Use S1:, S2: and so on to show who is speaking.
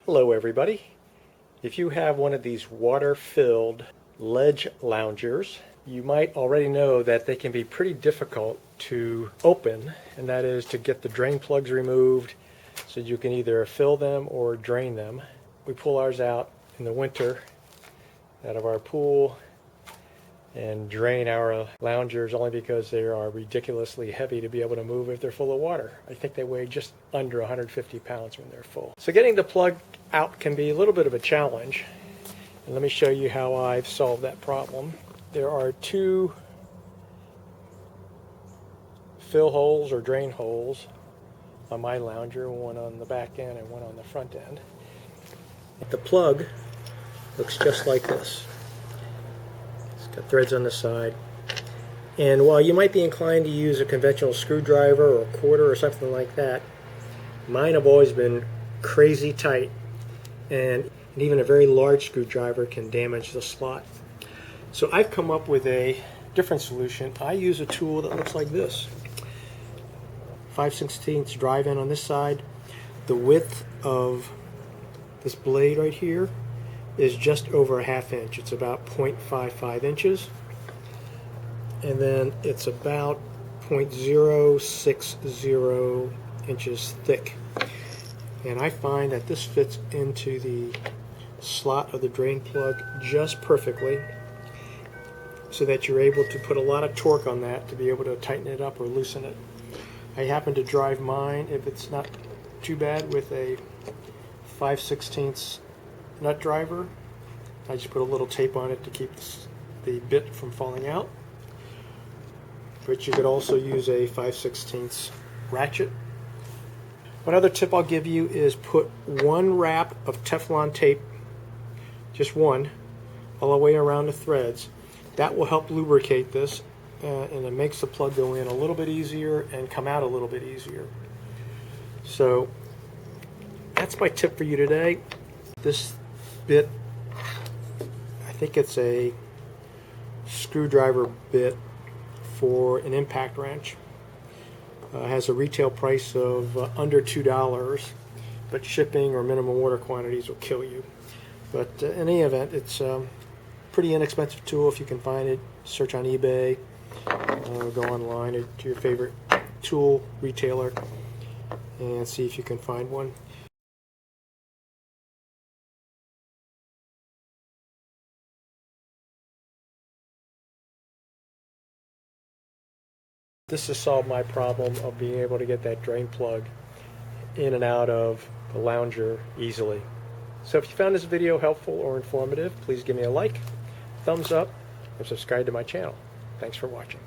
S1: Hello everybody. If you have one of these water-filled ledge loungers, you might already know that they can be pretty difficult to open, and that is to get the drain plugs removed so you can either fill them or drain them. We pull ours out in the winter out of our pool and drain our loungers only because they are ridiculously heavy to be able to move if they're full of water. I think they weigh just under 150 pounds when they're full. So getting the plug out can be a little bit of a challenge. And let me show you how I've solved that problem. There are two fill holes or drain holes on my lounger, one on the back end and one on the front end. The plug looks just like this. Got threads on the side, and while you might be inclined to use a conventional screwdriver or a quarter or something like that, mine have always been crazy tight, and even a very large screwdriver can damage the slot. So I've come up with a different solution. I use a tool that looks like this. 5/16 drive in on this side. The width of this blade right here is just over a ½ inch. It's about 0.55 inches, and then it's about 0.060 inches thick. And I find that this fits into the slot of the drain plug just perfectly, so that you're able to put a lot of torque on that to be able to tighten it up or loosen it. I happen to drive mine, if it's not too bad, with a 5/16 nut driver. I just put a little tape on it to keep the bit from falling out. But you could also use a 5/16 ratchet. One other tip I'll give you is put one wrap of Teflon tape, just one, all the way around the threads. That will help lubricate this, and it makes the plug go in a little bit easier and come out a little bit easier. So that's my tip for you today. This bit, I think it's a screwdriver bit for an impact wrench. Has a retail price of under $2, but shipping or minimum order quantities will kill you. But in any event, it's a pretty inexpensive tool if you can find it. Search on eBay, go online to your favorite tool retailer and see if you can find one. This has solved my problem of being able to get that drain plug in and out of the lounger easily. So if you found this video helpful or informative, please give me a like, thumbs up, and subscribe to my channel. Thanks for watching.